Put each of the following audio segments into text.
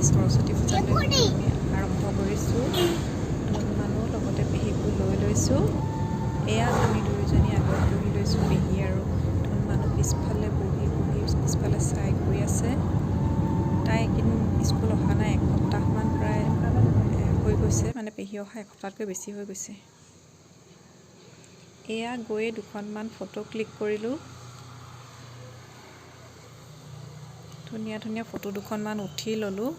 সৰস্বতী পূজালৈ আমি আৰম্ভ কৰিছোঁ। মানুহ লগতে পেহীবোৰ লৈ লৈছোঁ। এয়া আমি দুয়োজনী আগত বহি লৈছোঁ, পেহী আৰু মানুহ পিছফালে বহি পিছফালে চাই গৈ আছে। তাই কিন্তু স্কুল অহা নাই, এসপ্তাহমান প্ৰায় হৈ গৈছে, মানে পেহী অহা এসপ্তাহতকৈ বেছি হৈ গৈছে। এয়া গৈয়ে দুখনমান ফটো ক্লিক কৰিলোঁ। ধুনীয়া ধুনীয়া ফটো দুখনমান উঠি ল'লোঁ।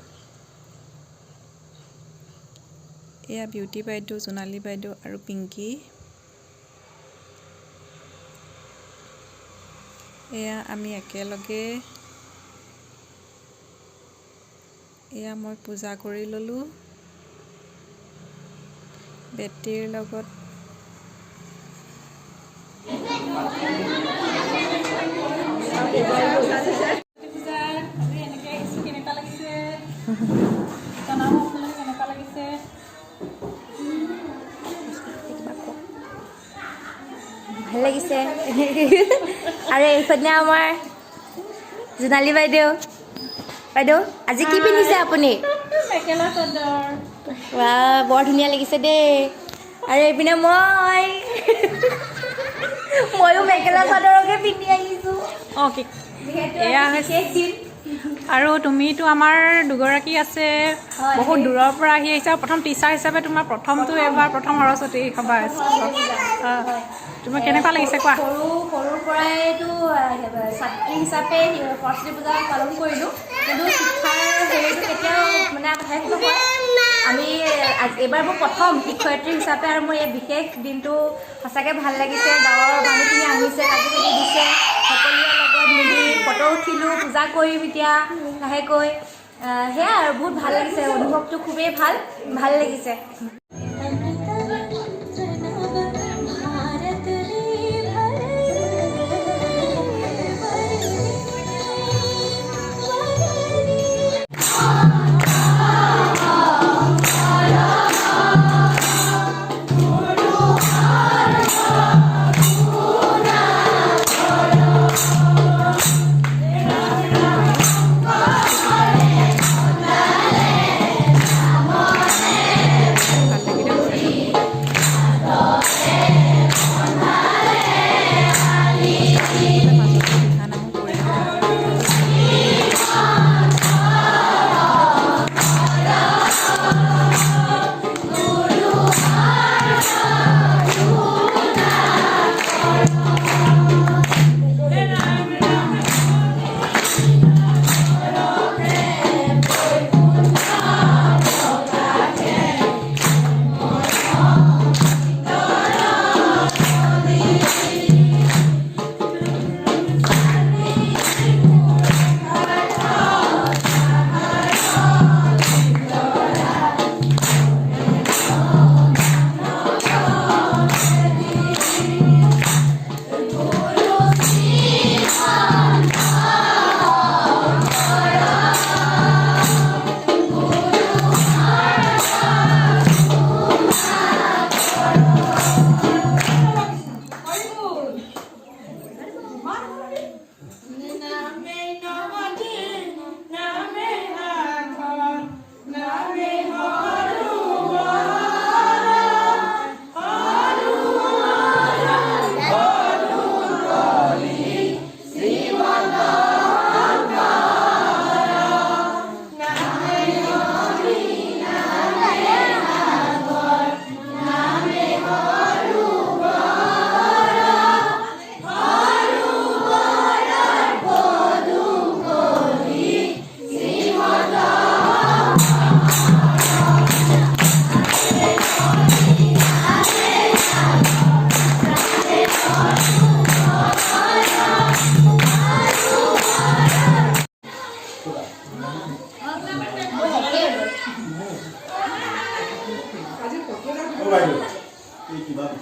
এয়া বিউটি বাইদেউ, জোনালী বাইদেউ আৰু পিংকি। এয়া আমি একেলগে, এয়া মই পূজা কৰি ল'লোঁ বেটীৰ লগত। ভাল লাগিছে। আৰু এইফালে আমাৰ জোনালী বাইদেউ। বাইদেউ আজি কি পিন্ধিছে আপুনি? মেখেলা চাদৰ। ৱাহ, বৰ ধুনীয়া লাগিছে দেই। আৰু এইপিনে ময়ো মেখেলা চাদৰকে পিন্ধি আহিছোঁ। এয়া হৈছে আৰু তুমিতো আমাৰ দুগৰাকী আছে, বহুত দূৰৰ পৰা আহি আহিছা। প্ৰথম টিচাৰ হিচাপে তোমাৰ প্ৰথমটো এবাৰ প্ৰথম সৰস্বতী সভা আছে। তোমাৰ কেনেকুৱা লাগিছে কোৱা? সৰুৰ পৰাইতো ছাত্ৰী হিচাপে সৰস্বতী পূজা পালন কৰিলোঁ, কিন্তু শিক্ষাৰ হেৰিটো কেতিয়াও মানে শেষ নহয়। আমি এইবাৰ মোৰ প্ৰথম শিক্ষয়িত্ৰী হিচাপে, আৰু মোৰ এই বিশেষ দিনটো সঁচাকৈ ভাল লাগিছে। গাঁৱৰ মানুহখিনি আহিছে, লাগি দিছে, সকলোৰে লগত মিলি ফটো উঠিলোঁ, পূজা কৰিম এতিয়া লাহেকৈ। সেয়াই আৰু বহুত ভাল লাগিছে, অনুভৱটো খুবেই ভাল লাগিছে।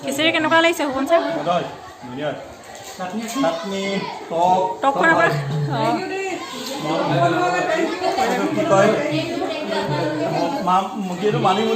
খিচিৰি কেনেকুৱা লাগিছে শুন ছাৰ? চাটনি টক পৰা কি কয় মানিমুনি